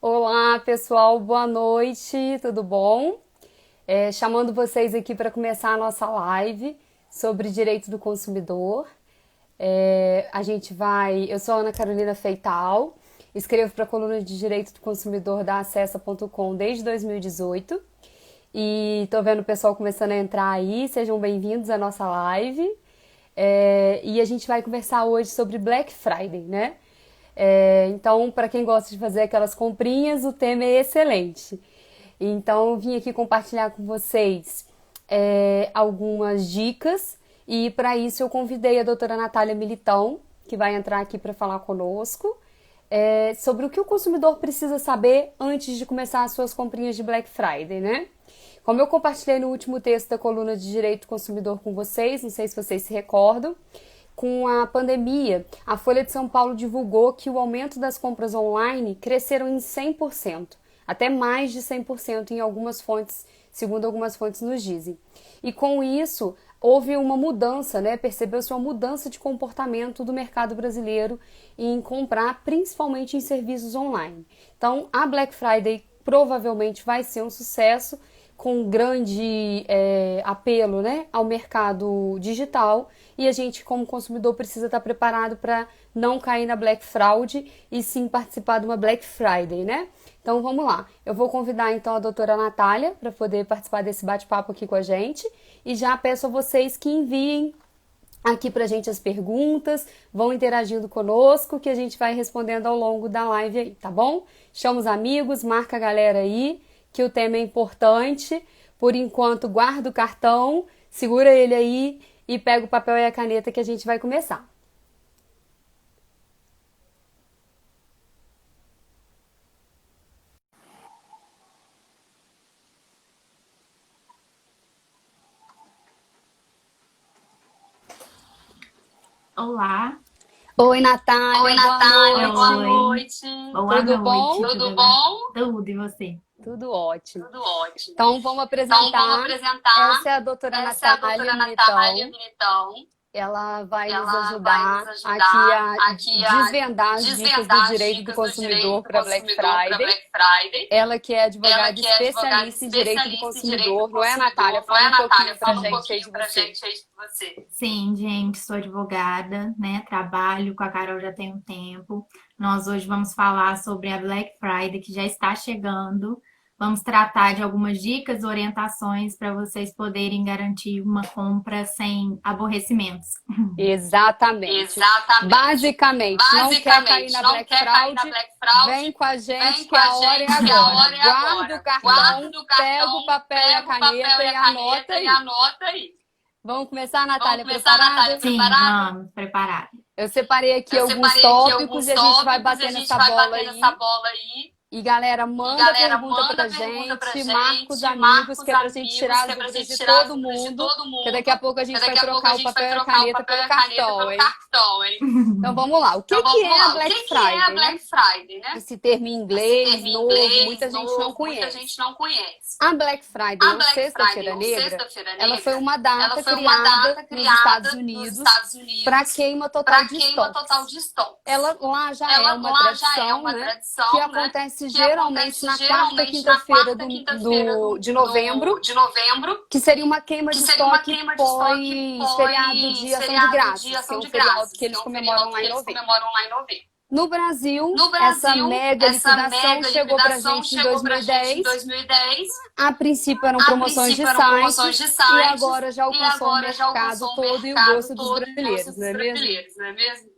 Olá, pessoal, boa noite, tudo bom? Chamando vocês aqui para começar a nossa live sobre direito do consumidor. Eu sou a Ana Carolina Feital, escrevo para a coluna de Direito do Consumidor da Acessa.com desde 2018 e estou vendo o pessoal começando a entrar aí, sejam bem-vindos à nossa live. E a gente vai conversar hoje sobre Black Friday, né? Então, para quem gosta de fazer aquelas comprinhas, o tema é excelente. Então, eu vim aqui compartilhar com vocês algumas dicas e para isso eu convidei a doutora Natália Militão, que vai entrar aqui para falar conosco, sobre o que o consumidor precisa saber antes de começar as suas comprinhas de Black Friday, né? Como eu compartilhei no último texto da coluna de Direito do Consumidor com vocês, não sei se vocês se recordam, com a pandemia, a Folha de São Paulo divulgou que o aumento das compras online cresceram em 100%, até mais de 100% em algumas fontes, segundo algumas fontes nos dizem. E com isso, houve uma mudança, né? Percebeu-se uma mudança de comportamento do mercado brasileiro em comprar, principalmente em serviços online. Então, a Black Friday provavelmente vai ser um sucesso, com um grande apelo, né, ao mercado digital, e a gente, como consumidor, precisa estar preparado para não cair na Black Fraud e sim participar de uma Black Friday, né? Então vamos lá. Eu vou convidar então a doutora Natália para poder participar desse bate-papo aqui com a gente e já peço a vocês que enviem aqui pra gente as perguntas, vão interagindo conosco que a gente vai respondendo ao longo da live aí, tá bom? Chama os amigos, marca a galera aí, que o tema é importante. Por enquanto, guarda o cartão, segura ele aí e pega o papel e a caneta que a gente vai começar. Olá. Oi, Natália. Oi, Natália, boa Oi. noite. Boa Tudo noite. bom? Tudo bom? Tudo, e você? Tudo ótimo. Tudo ótimo. Então vamos apresentar. Essa é a doutora Natália Natália Militão. Militão. Ela vai nos Ela ajudar vai nos ajudar aqui a desvendar as dicas do direito do consumidor para Black Friday. Ela que é advogada especialista em direito do consumidor, não é, Natália? Fala um pouquinho pra gente aí de você. Sim, gente, sou advogada, né? Trabalho com a Carol já tem um tempo. Nós hoje vamos falar sobre a Black Friday, que já está chegando. Vamos tratar de algumas dicas, orientações para vocês poderem garantir uma compra sem aborrecimentos. Exatamente. Basicamente, não quer cair na Black Fraud, vem com a gente que a hora é agora. Guarda o cartão, pega o papel e a caneta e anota aí. Vamos começar, Natália? Preparada? Sim, vamos, preparada. Eu separei aqui alguns tópicos e a gente vai bater nessa bola aí. E galera, manda pergunta pra gente, marca os amigos, que é pra gente tirar as dúvidas de todo mundo, que daqui a pouco a gente vai trocar o papel e a caneta pelo cartão, hein? Então vamos lá. O que é a Black Friday, né? Esse termo em inglês, novo, muita gente não conhece. A Black Friday, ou Sexta-feira Negra, ela foi uma data criada nos Estados Unidos para queima total de estoques. Ela lá já é uma tradição, né, que acontece geralmente na quarta e quinta-feira de novembro, que seria uma queima de estoque pós-feriado de Ação de Graças, que é um feriado que eles comemoram lá em novembro. No Brasil, essa mega liquidação chegou pra gente em 2010. A princípio eram promoções de sites e agora já alcançou o mercado todo e o gosto dos brasileiros, não é mesmo?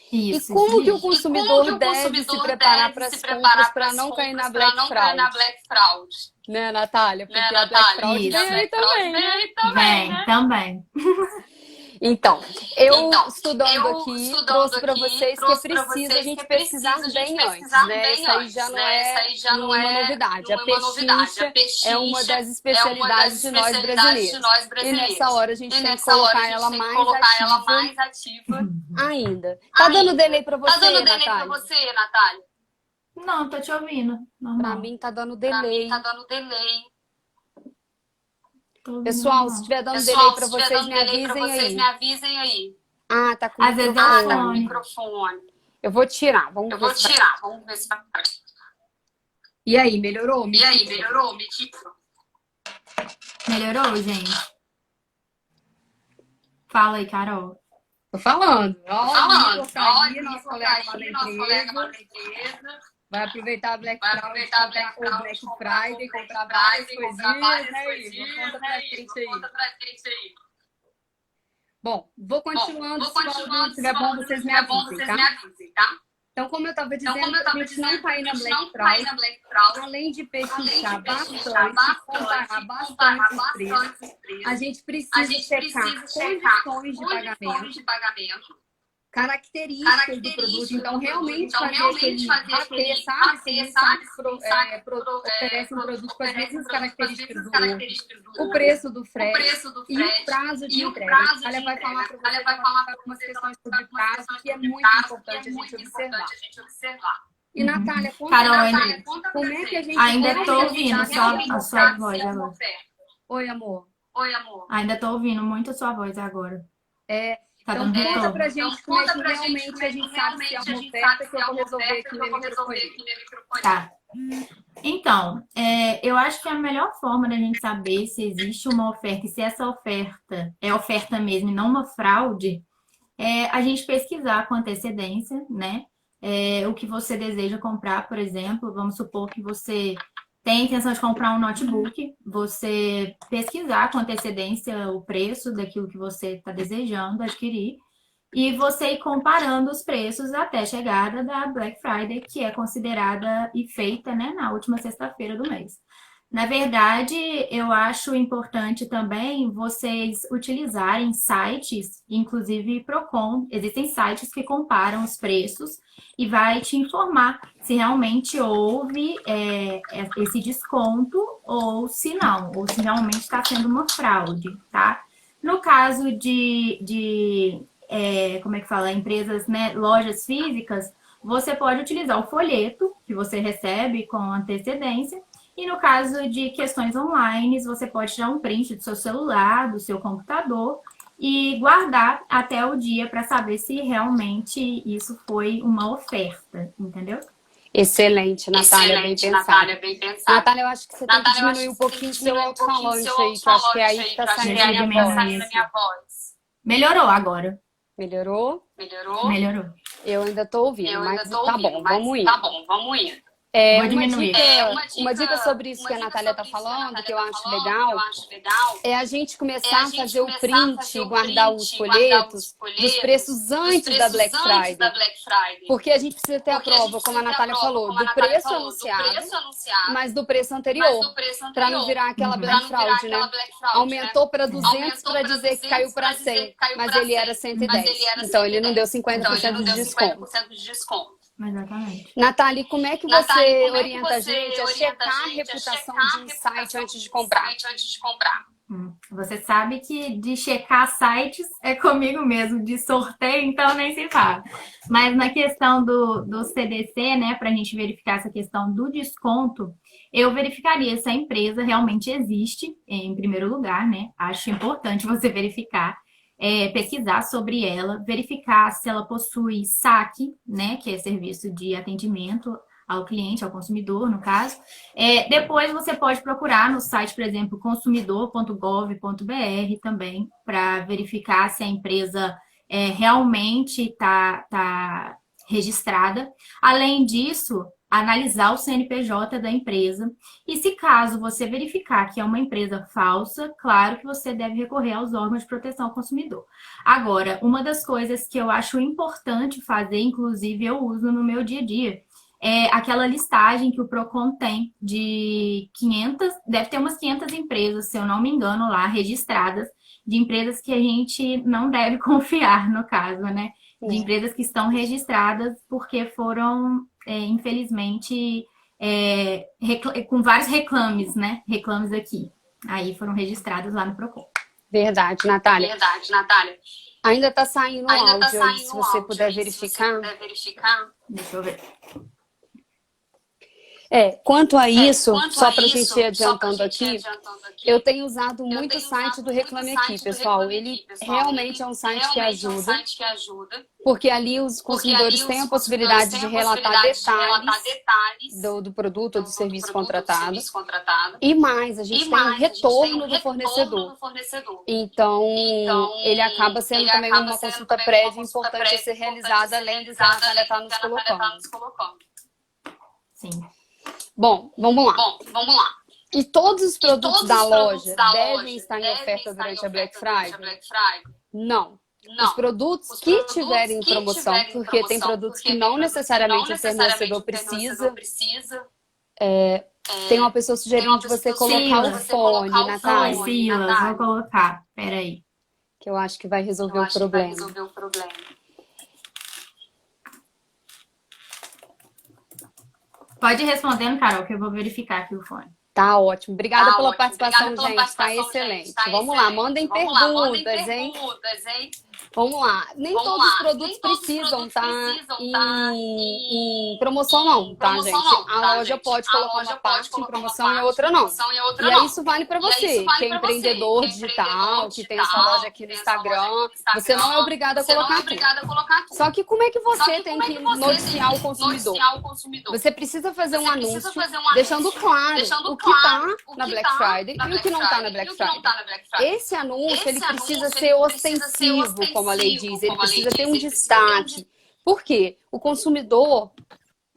Isso, e como que o consumidor deve se preparar para as compras para não cair na Black Fraud? Né, Natália? Porque a Black Fraud vem aí também, né? Vem, também. Então, eu estudando aqui, trouxe para vocês que é preciso a gente pesquisar bem antes, né? Isso aí já não é uma novidade. A pechincha é uma das especialidades de nós brasileiros. E nessa hora a gente tem que colocar ela mais ativa ainda. Tá dando delay para você, Natália? Não, tô te ouvindo. Para mim tá dando delay. Pessoal, se estiver dando delay para vocês, me avisem aí. Ah, tá com o microfone. Eu vou tirar, vamos ver se vai. E aí, melhorou? E aí, melhorou? Me diga. Melhorou, gente? Fala aí, Carol. Tô falando. Tô falando. Olha, Olha, nosso colega lá da empresa. empresa. Vai aproveitar a Black Vai Friday, aproveitar a Black comprar o Friday, Black Friday, comprar várias coisinhas, né, Igor? Conta pra gente aí. Conta pra gente aí. Bom, vou continuando. Vou Se o áudio estiver bom, vocês me avisem, tá? tá? Então, como eu estava Então, dizendo, como eu a tava gente dizendo, não tá aí na a gente Black não tá aí Friday, na Black Friday. além de pesquisar Além de bastante, comparar bastante os preços, a gente precisa checar condições de pagamento, características do produto, então realmente fazer aquele bater, sabe? Se eles oferecem um produto com as mesmas características do outro, o preço do frete e o prazo de entrega. A Natália vai falar para você algumas questões sobre prazo, que é muito importante a gente observar. E, Natália, conta Carol, pra ainda- gente, como é que a gente Ainda pode tô ouvindo evitar a sua voz agora. Oi, amor. Oi, amor. Ainda tô ouvindo muito a sua voz agora. Tá Então, dando conta retorno. pra gente como é que realmente a gente sabe se é uma oferta que eu vou resolver aqui na microfonia. Tá. Então, eu acho que a melhor forma da gente saber se existe uma oferta e se essa oferta é oferta mesmo e não uma fraude, é a gente pesquisar com antecedência, né? O que você deseja comprar, por exemplo, vamos supor que você tem a intenção de comprar um notebook, você pesquisar com antecedência o preço daquilo que você está desejando adquirir e você ir comparando os preços até a chegada da Black Friday, que é considerada e feita, né, na última sexta-feira do mês. Na verdade, eu acho importante também vocês utilizarem sites, inclusive Procon. Existem sites que comparam os preços e vai te informar se realmente houve esse desconto ou se não, ou se realmente está sendo uma fraude, tá? No caso como é que fala, empresas, né, lojas físicas, você pode utilizar o folheto que você recebe com antecedência. E no caso de questões online, você pode tirar um print do seu celular, do seu computador e guardar até o dia para saber se realmente isso foi uma oferta, entendeu? Excelente, Natália, bem pensado. bem pensado. Natália, eu acho que você tem que diminuir um pouquinho o seu alto-falante aí, que eu acho que é aí que tá saindo a minha voz. Melhorou agora. Melhorou? Melhorou. Eu ainda tô ouvindo, mas tá bom, vamos ir. Tá bom, vamos ir. Vou diminuir. Uma dica sobre isso que a Natália está falando, que eu acho legal, é a gente começar a fazer o print e guardar os folhetos dos preços antes da Black Friday. Porque a gente precisa ter a prova, como a Natália falou, do preço anunciado, mas do preço anterior, para não virar aquela Black Fraud, né? Aumentou para 200 para dizer que caiu para 100, mas ele era 110. Então ele não deu 50% de desconto. Exatamente. Natália, como é que você orienta a gente a checar a reputação de um site antes de comprar? Você sabe que de checar sites é comigo mesmo, de sorteio, então nem se fala. Mas na questão do CDC, né, para a gente verificar essa questão do desconto, eu verificaria se a empresa realmente existe, em primeiro lugar, né? Acho importante você verificar. Pesquisar sobre ela, verificar se ela possui SAC, né, que é serviço de atendimento ao cliente, ao consumidor, no caso. Depois você pode procurar no site, por exemplo, consumidor.gov.br também, para verificar se a empresa realmente está registrada. Além disso, analisar o CNPJ da empresa e se caso você verificar que é uma empresa falsa, claro que você deve recorrer aos órgãos de proteção ao consumidor. Agora, uma das coisas que eu acho importante fazer, inclusive eu uso no meu dia a dia, é aquela listagem que o Procon tem de 500, deve ter umas 500 empresas, se eu não me engano, lá registradas, de empresas que a gente não deve confiar, no caso, né? De empresas que estão registradas porque foram, infelizmente, com vários reclames, né? Reclames aqui. Aí foram registrados lá no Procon. Verdade, Natália. Ainda tá saindo o áudio aí, se você puder verificar. Deixa eu ver. Quanto a isso, só para a gente ir adiantando aqui, eu tenho usado muito o site do Reclame Aqui, pessoal. Ele realmente é um site que ajuda, porque ali os consumidores têm a possibilidade de relatar detalhes do produto ou do serviço contratado. E mais, a gente tem o retorno do fornecedor. Então, ele acaba sendo também uma consulta prévia importante a ser realizada, além do que a Natália está nos colocando. Sim. Bom, vamos lá. E todos os produtos da loja devem estar em oferta durante a Black Friday? Não. Os produtos que tiverem em promoção, porque tem produtos que não necessariamente o fornecedor precisa. Tem uma pessoa sugerindo de você colocar o fone, Natália. Silas, vou colocar. Peraí. Que eu acho que vai resolver o problema. Pode ir respondendo, Carol, que eu vou verificar aqui o fone. Tá ótimo. Obrigada pela participação, gente. Tá excelente. Vamos lá, mandem perguntas, hein? Vamos lá. Nem todos os produtos precisam estar em promoção, não, tá, gente? A loja pode colocar uma parte em promoção e a outra não. E aí isso vale para você, que é empreendedor digital, que tem a sua loja aqui no Instagram. Você não é obrigado a colocar tudo. Só que como é que você tem que noticiar o consumidor? Você precisa fazer um anúncio deixando claro o que tá na Black Friday e o que não tá na Black Friday. Esse anúncio, ele precisa ser ostensivo, como a lei diz, ele precisa ter um destaque. Por quê? O consumidor,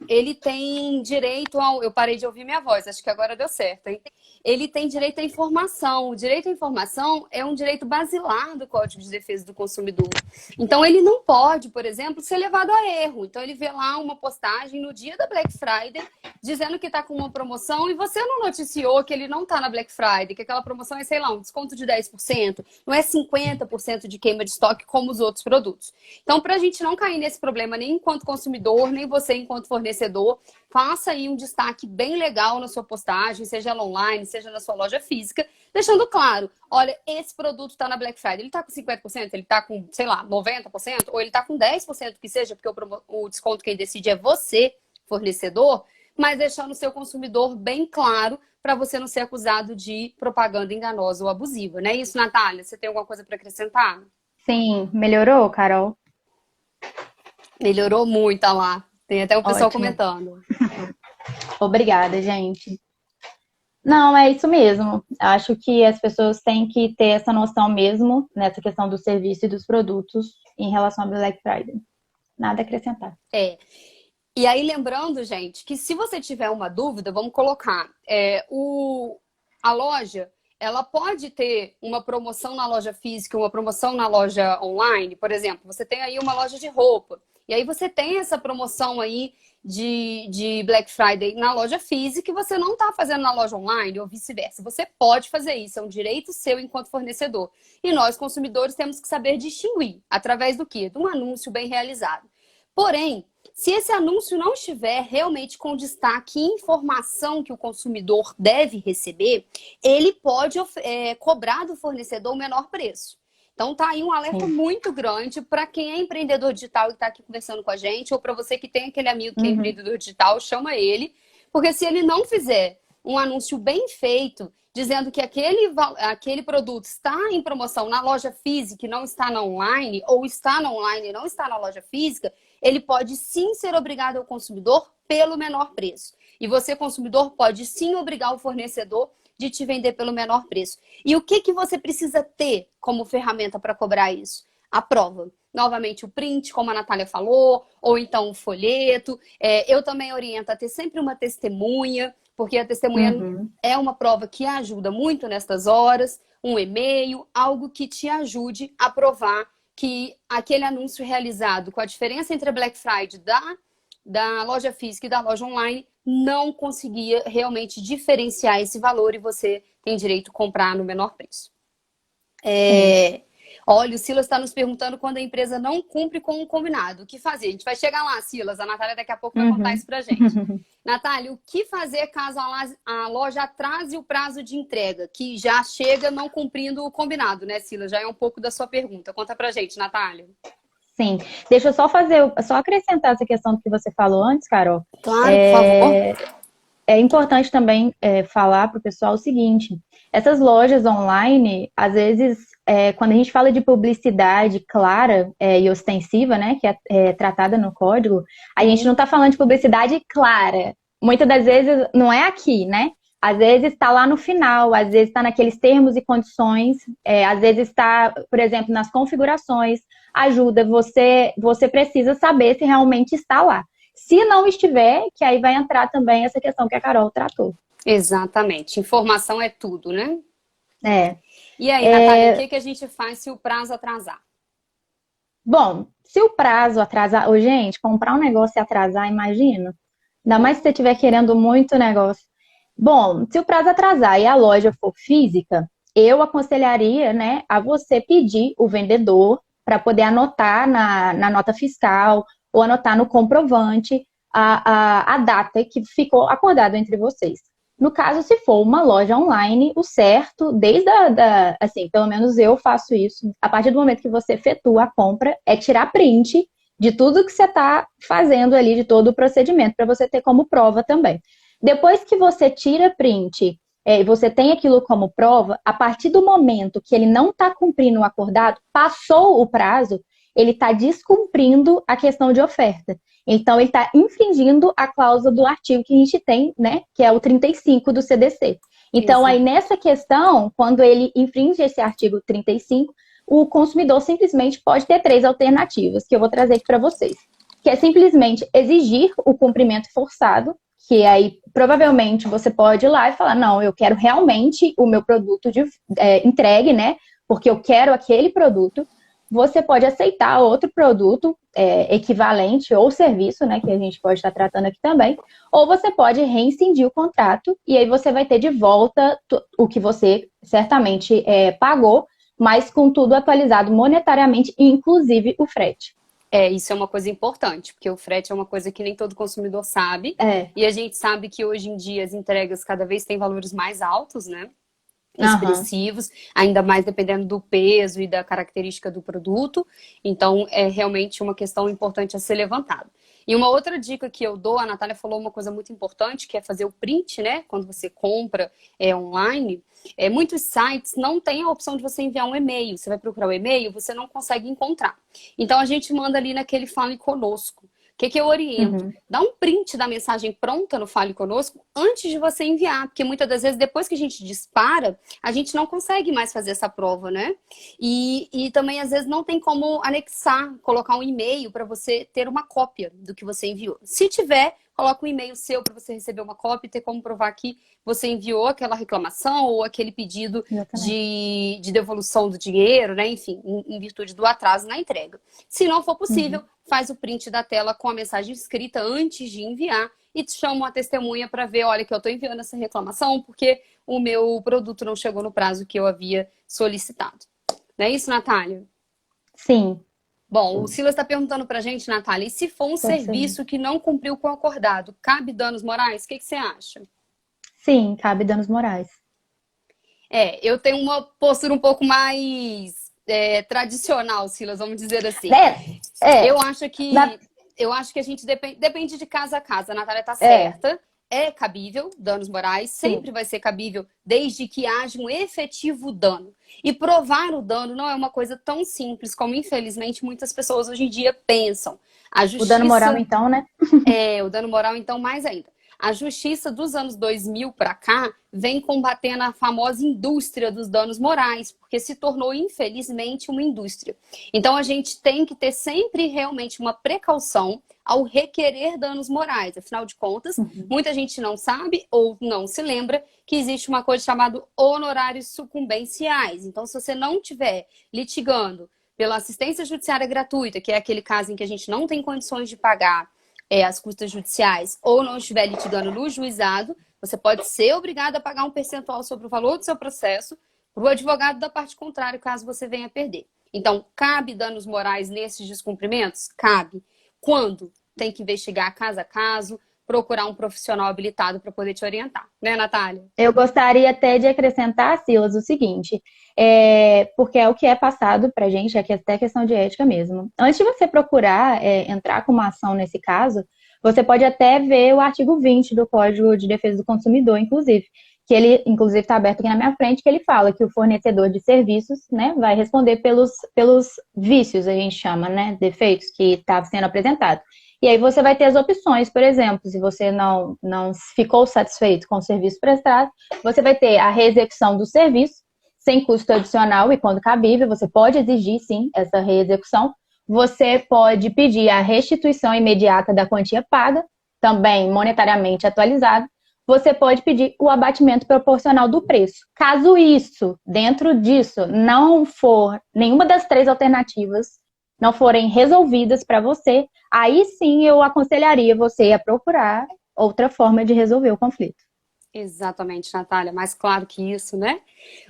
ele tem direito ao... Eu parei de ouvir minha voz, acho que agora deu certo, hein? Ele tem direito à informação. O direito à informação é um direito basilar do Código de Defesa do Consumidor. Então, ele não pode, por exemplo, ser levado a erro. Então, ele vê lá uma postagem no dia da Black Friday dizendo que está com uma promoção e você não noticiou que ele não está na Black Friday, que aquela promoção é, sei lá, um desconto de 10%, não é 50% de queima de estoque como os outros produtos. Então, para a gente não cair nesse problema nem enquanto consumidor, nem você enquanto fornecedor, faça aí um destaque bem legal na sua postagem, seja ela online, seja na sua loja física, deixando claro, olha, esse produto está na Black Friday, ele está com 50%, ele está com, sei lá, 90%, ou ele está com 10%, que seja, porque o desconto quem decide é você, fornecedor, mas deixando o seu consumidor bem claro para você não ser acusado de propaganda enganosa ou abusiva, não é isso, Natália? Você tem alguma coisa para acrescentar? Sim, melhorou, Carol? Melhorou muito, olha lá. Tem até o pessoal Ótimo. Comentando. Obrigada, gente. Não, é isso mesmo. Acho que as pessoas têm que ter essa noção mesmo nessa questão do serviço e dos produtos em relação ao Black Friday. Nada a acrescentar. E aí, lembrando, gente, que se você tiver uma dúvida, vamos colocar, a loja, ela pode ter uma promoção na loja física, uma promoção na loja online. Por exemplo, você tem aí uma loja de roupa, e aí você tem essa promoção aí de Black Friday na loja física e você não está fazendo na loja online ou vice-versa. Você pode fazer isso, é um direito seu enquanto fornecedor. E nós, consumidores, temos que saber distinguir. Através do quê? De um anúncio bem realizado. Porém, se esse anúncio não estiver realmente com destaque e informação que o consumidor deve receber, ele pode cobrar do fornecedor o menor preço. Então tá aí um alerta muito grande para quem é empreendedor digital e está aqui conversando com a gente, ou para você que tem aquele amigo que é empreendedor digital, chama ele, porque se ele não fizer um anúncio bem feito, dizendo que aquele produto está em promoção na loja física e não está na online, ou está na online e não está na loja física, ele pode sim ser obrigado ao consumidor pelo menor preço. E você, consumidor, pode sim obrigar o fornecedor de te vender pelo menor preço. E o que você precisa ter como ferramenta para cobrar isso? A prova. Novamente, o print, como a Natália falou, ou então o folheto. Eu também oriento a ter sempre uma testemunha, porque a testemunha é uma prova que ajuda muito nestas horas, um e-mail, algo que te ajude a provar que aquele anúncio realizado com a diferença entre a Black Friday da loja física e da loja online não conseguia realmente diferenciar esse valor e você tem direito a comprar no menor preço. Olha, o Silas está nos perguntando quando a empresa não cumpre com o combinado. O que fazer? A gente vai chegar lá, Silas. A Natália daqui a pouco vai contar isso pra gente. Natália, o que fazer caso a loja atrase o prazo de entrega? Que já chega não cumprindo o combinado, né, Silas? Já é um pouco da sua pergunta. Conta pra gente, Natália. Sim. Deixa eu só acrescentar essa questão do que você falou antes, Carol. Claro, por favor. é importante também falar para o pessoal o seguinte: essas lojas online, às vezes, quando a gente fala de publicidade clara e ostensiva, né, que é tratada no código, a gente não está falando de publicidade clara. Muitas das vezes não é aqui, né? Às vezes está lá no final, às vezes está naqueles termos e condições, às vezes está, por exemplo, nas configurações. Ajuda, você precisa saber se realmente está lá. Se não estiver, que aí vai entrar também essa questão que a Carol tratou. Exatamente. Informação é tudo, né? E aí, Natália, o que a gente faz se o prazo atrasar? Bom, se o prazo atrasar... Ô, gente, comprar um negócio e atrasar, imagina. Ainda mais se você estiver querendo muito negócio. Bom, se o prazo atrasar e a loja for física, eu aconselharia, né, a você pedir o vendedor para poder anotar na nota fiscal ou anotar no comprovante a data que ficou acordado entre vocês. No caso, se for uma loja online, o certo, desde assim, pelo menos eu faço isso, a partir do momento que você efetua a compra, é tirar print de tudo que você está fazendo ali, de todo o procedimento, para você ter como prova também. Depois que você tira print e você tem aquilo como prova, a partir do momento que ele não está cumprindo o acordado, passou o prazo, ele está descumprindo a questão de oferta. Então, ele está infringindo a cláusula do artigo que a gente tem, né, que é o 35 do CDC. Então, aí nessa questão, quando ele infringe esse artigo 35, o consumidor simplesmente pode ter 3 alternativas, que eu vou trazer aqui para vocês. Que é simplesmente exigir o cumprimento forçado, que aí provavelmente você pode ir lá e falar, não, eu quero realmente o meu produto entregue, né? Porque eu quero aquele produto. Você pode aceitar outro produto equivalente ou serviço, né? Que a gente pode estar tratando aqui também. Ou você pode rescindir o contrato e aí você vai ter de volta o que você certamente pagou, mas com tudo atualizado monetariamente, inclusive o frete. Isso é uma coisa importante, porque o frete é uma coisa que nem todo consumidor sabe. E a gente sabe que hoje em dia as entregas cada vez têm valores mais altos, né? Expressivos, ainda mais dependendo do peso e da característica do produto. Então, é realmente uma questão importante a ser levantada. E uma outra dica que eu dou, a Natália falou uma coisa muito importante, que é fazer o print, né? Quando você compra online. Muitos sites não têm a opção de você enviar um e-mail. Você vai procurar o e-mail, você não consegue encontrar. Então, a gente manda ali naquele Fale Conosco. O que eu oriento? Dá um print da mensagem pronta no Fale Conosco antes de você enviar. Porque muitas das vezes, depois que a gente dispara, a gente não consegue mais fazer essa prova, né? E também, às vezes, não tem como anexar, colocar um e-mail para você ter uma cópia do que você enviou. Se tiver, coloca um e-mail seu para você receber uma cópia e ter como provar que você enviou aquela reclamação ou aquele pedido de devolução do dinheiro, né? Enfim, em virtude do atraso na entrega. Se não for possível, faz o print da tela com a mensagem escrita antes de enviar e te chama uma testemunha para ver, olha, que eu estou enviando essa reclamação porque o meu produto não chegou no prazo que eu havia solicitado. Não é isso, Natália? Sim. Bom, o Silas está perguntando pra gente, Natália, e se for um serviço que não cumpriu com o acordado, cabe danos morais? O que você acha? Sim, cabe danos morais. Eu tenho uma postura um pouco mais tradicional, Silas, vamos dizer assim. Eu acho que a gente depende de casa a casa. A Natália tá certa. É cabível, danos morais, sempre vai ser cabível, desde que haja um efetivo dano. E provar o dano não é uma coisa tão simples como, infelizmente, muitas pessoas hoje em dia pensam. A justiça... O dano moral, então, né? O dano moral, então, mais ainda. A justiça dos anos 2000 para cá vem combatendo a famosa indústria dos danos morais, porque se tornou, infelizmente, uma indústria. Então, a gente tem que ter sempre realmente uma precaução ao requerer danos morais. Afinal de contas, muita gente não sabe ou não se lembra que existe uma coisa chamada honorários sucumbenciais. Então, se você não estiver litigando pela assistência judiciária gratuita, que é aquele caso em que a gente não tem condições de pagar as custas judiciais, ou não estiver litigando no juizado, você pode ser obrigado a pagar um percentual sobre o valor do seu processo para o advogado da parte contrária, caso você venha a perder. Então, cabe danos morais nesses descumprimentos? Cabe. Quando? Tem que investigar caso a caso, procurar um profissional habilitado para poder te orientar. Né, Natália? Eu gostaria até de acrescentar, Silas, o seguinte, porque é o que é passado pra gente, é até questão de ética mesmo. Antes de você procurar entrar com uma ação nesse caso, Você pode até ver o artigo 20 do Código de Defesa do Consumidor, inclusive, que ele, inclusive, está aberto aqui na minha frente, que ele fala que o fornecedor de serviços, né, vai responder pelos vícios, a gente chama, né, defeitos que está sendo apresentado. E aí você vai ter as opções, por exemplo, se você não ficou satisfeito com o serviço prestado, você vai ter a reexecução do serviço, sem custo adicional e quando cabível, você pode exigir, sim, essa reexecução. Você pode pedir a restituição imediata da quantia paga, também monetariamente atualizada. Você pode pedir o abatimento proporcional do preço. Caso isso, dentro disso, não for nenhuma das 3 alternativas, não forem resolvidas para você, aí sim eu aconselharia você a procurar outra forma de resolver o conflito. Exatamente, Natália, mais claro que isso, né?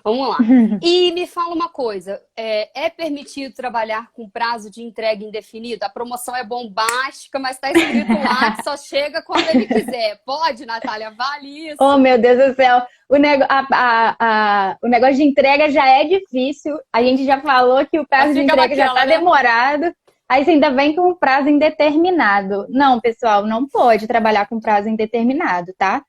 Vamos lá. E me fala uma coisa, é permitido trabalhar com prazo de entrega indefinido? A promoção é bombástica, mas está escrito lá que só chega quando ele quiser. Pode, Natália? Vale isso? Oh, meu Deus do céu! O negócio de entrega já é difícil. A gente já falou que o prazo de entrega já está demorado. Aí você ainda vem com um prazo indeterminado. Não, pessoal, não pode trabalhar com prazo indeterminado, tá?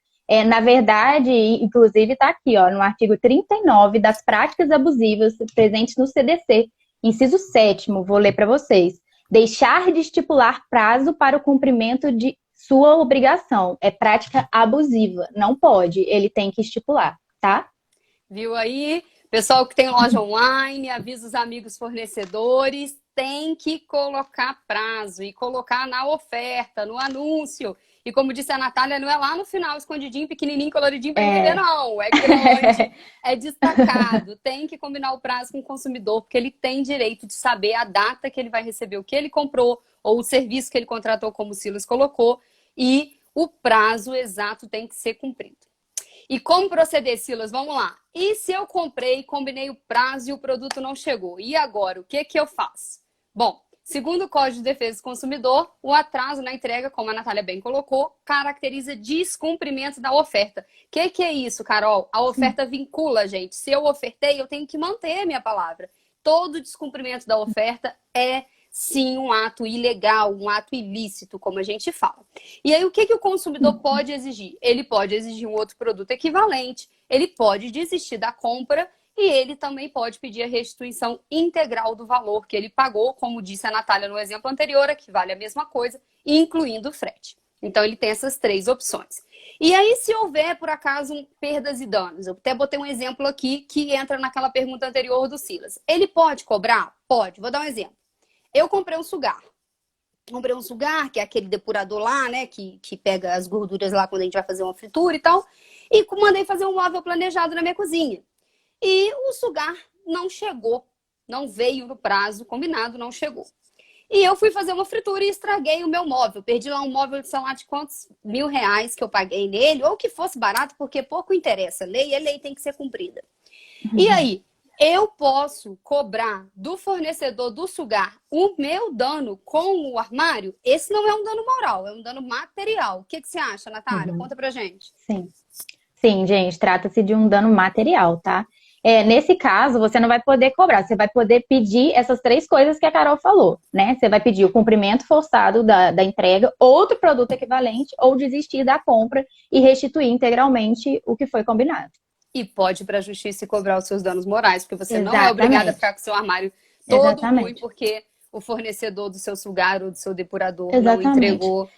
Na verdade, inclusive está aqui, ó, no artigo 39 das práticas abusivas presentes no CDC, inciso 7º, vou ler para vocês. Deixar de estipular prazo para o cumprimento de sua obrigação. É prática abusiva, não pode, ele tem que estipular, tá? Viu aí? Pessoal que tem loja online, avisa os amigos fornecedores, tem que colocar prazo e colocar na oferta, no anúncio. E como disse a Natália, não é lá no final, escondidinho, pequenininho, coloridinho para entender, não. É grande, é destacado. Tem que combinar o prazo com o consumidor, porque ele tem direito de saber a data que ele vai receber o que ele comprou ou o serviço que ele contratou, como o Silas colocou. E o prazo exato tem que ser cumprido. E como proceder, Silas? Vamos lá. E se eu comprei, combinei o prazo e o produto não chegou? E agora, o que eu faço? Bom, segundo o Código de Defesa do Consumidor, o atraso na entrega, como a Natália bem colocou, caracteriza descumprimento da oferta. O que é isso, Carol? A oferta vincula, gente. Se eu ofertei, eu tenho que manter a minha palavra. Todo descumprimento da oferta é, sim, um ato ilegal, um ato ilícito, como a gente fala. E aí, o que o consumidor pode exigir? Ele pode exigir um outro produto equivalente, ele pode desistir da compra e ele também pode pedir a restituição integral do valor que ele pagou, como disse a Natália no exemplo anterior, que vale a mesma coisa, incluindo o frete. Então, ele tem essas 3 opções. E aí, se houver, por acaso, perdas e danos, eu até botei um exemplo aqui que entra naquela pergunta anterior do Silas. Ele pode cobrar? Pode. Vou dar um exemplo. Eu comprei um sugar. Comprei um sugar, que é aquele depurador lá, né, que pega as gorduras lá quando a gente vai fazer uma fritura e tal, e mandei fazer um móvel planejado na minha cozinha. E o sugar não chegou, não veio no prazo combinado, não chegou. E eu fui fazer uma fritura e estraguei o meu móvel. Perdi lá um móvel de sei lá de quantos R$ 1.000 que eu paguei nele, ou que fosse barato, porque pouco interessa. Lei é lei, tem que ser cumprida. E aí, eu posso cobrar do fornecedor do sugar o meu dano com o armário? Esse não é um dano moral, é um dano material. O que você acha, Natália? Conta pra gente. Sim. Sim, gente, trata-se de um dano material, tá? Nesse caso, você não vai poder cobrar, você vai poder pedir essas 3 coisas que a Carol falou, né? Você vai pedir o cumprimento forçado da entrega, outro produto equivalente, ou desistir da compra e restituir integralmente o que foi combinado. E pode ir para a justiça e cobrar os seus danos morais, porque você não é obrigada a ficar com seu armário todo ruim, porque o fornecedor do seu sugar ou do seu depurador não entregou.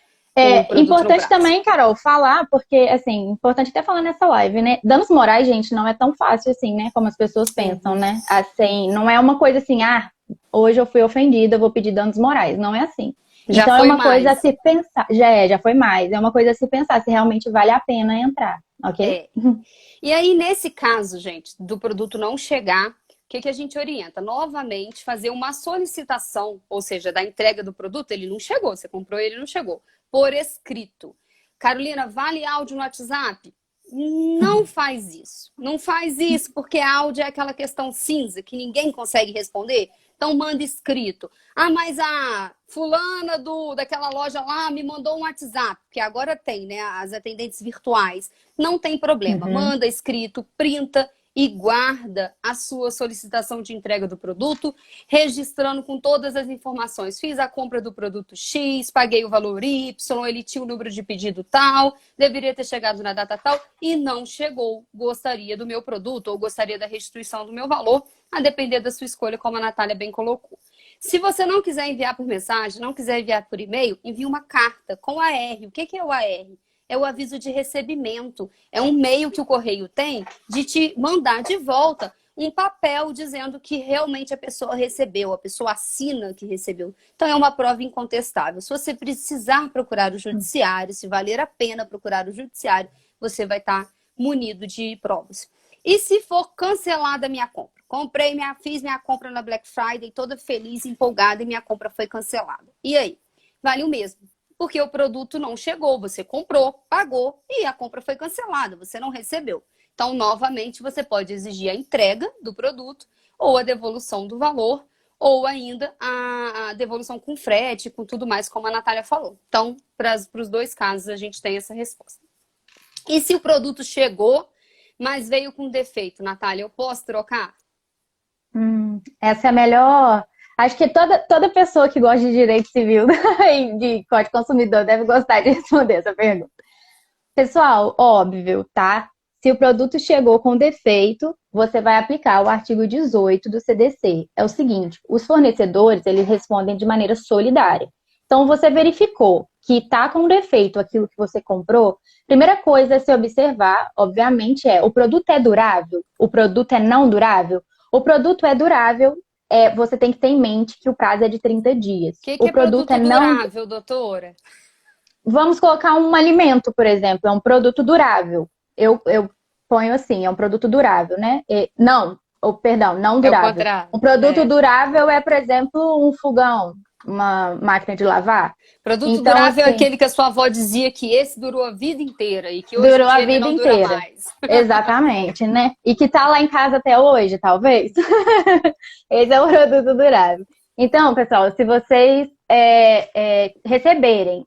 Importante também, Carol, falar, porque, assim, importante até falar nessa live, né? Danos morais, gente, não é tão fácil assim, né? Como as pessoas pensam, né? Assim, não é uma coisa assim, hoje eu fui ofendida, eu vou pedir danos morais. Não é assim. Então é uma coisa a se pensar. Já foi mais. É uma coisa a se pensar se realmente vale a pena entrar, ok? E aí, nesse caso, gente, do produto não chegar, o que a gente orienta? Novamente, fazer uma solicitação, ou seja, da entrega do produto, ele não chegou, você comprou ele não chegou, por escrito. Carolina, vale áudio no WhatsApp? Não faz isso. Não faz isso, porque áudio é aquela questão cinza que ninguém consegue responder. Então, manda escrito. Mas a fulana daquela loja lá me mandou um WhatsApp, que agora tem, né? As atendentes virtuais. Não tem problema. Manda escrito, printa e guarda a sua solicitação de entrega do produto, registrando com todas as informações. Fiz a compra do produto X, paguei o valor Y, ele tinha o número de pedido tal, deveria ter chegado na data tal e não chegou. Gostaria do meu produto ou gostaria da restituição do meu valor, a depender da sua escolha, como a Natália bem colocou. Se você não quiser enviar por mensagem, não quiser enviar por e-mail, envie uma carta com AR. O que é o AR? É o aviso de recebimento. É um meio que o correio tem de te mandar de volta um papel dizendo que realmente a pessoa recebeu, a pessoa assina que recebeu. Então é uma prova incontestável. Se você precisar procurar o judiciário, se valer a pena procurar o judiciário, você vai estar munido de provas. E se for cancelada a minha compra? Fiz minha compra na Black Friday, toda feliz, empolgada, e minha compra foi cancelada. E aí? Vale o mesmo. Porque o produto não chegou, você comprou, pagou e a compra foi cancelada, você não recebeu. Então, novamente, você pode exigir a entrega do produto ou a devolução do valor ou ainda a devolução com frete, com tudo mais, como a Natália falou. Então, para os dois casos, a gente tem essa resposta. E se o produto chegou, mas veio com defeito, Natália, eu posso trocar? Essa é a melhor. Acho que toda pessoa que gosta de direito civil e de Código Consumidor deve gostar de responder essa pergunta. Pessoal, óbvio, tá? Se o produto chegou com defeito, você vai aplicar o artigo 18 do CDC. É o seguinte, os fornecedores, eles respondem de maneira solidária. Então, você verificou que está com defeito aquilo que você comprou, primeira coisa a se observar, obviamente, o produto é durável? O produto é não durável? O produto é durável, você tem que ter em mente que o prazo é de 30 dias. O que é produto durável, doutora? Vamos colocar um alimento, por exemplo, é um produto durável. Eu ponho assim, é um produto durável, né? Não durável. Um produto durável é, por exemplo, um fogão, uma máquina de lavar. Produto então, durável assim, é aquele que a sua avó dizia que esse durou a vida inteira e que hoje durou em dia a vida não inteira. dura mais. Exatamente, né? E que tá lá em casa até hoje, talvez. Esse é o produto durável. Então, pessoal, se vocês receberem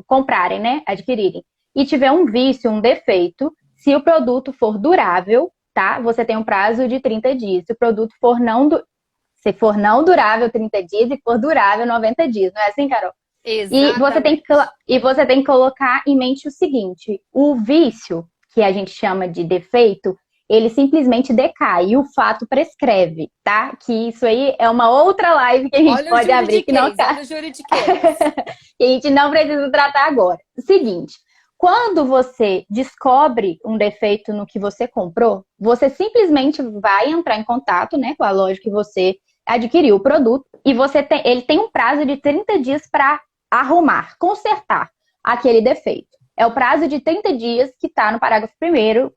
comprarem, né? Adquirirem, e tiver um vício, um defeito, se o produto for durável, tá? Você tem um prazo de 30 dias. Se o produto for não durável, 30 dias, e for durável, 90 dias. Não é assim, Carol? Exatamente. E você tem que colocar em mente o seguinte, o vício, que a gente chama de defeito, ele simplesmente decai e o fato prescreve, tá? Que isso aí é uma outra live que a gente pode abrir. Olha o juridiquês. Que a gente não precisa tratar agora. Seguinte, quando você descobre um defeito no que você comprou, você simplesmente vai entrar em contato, né, com a loja que você adquiriu o produto e ele tem um prazo de 30 dias para arrumar, consertar aquele defeito. É o prazo de 30 dias que está no parágrafo 1º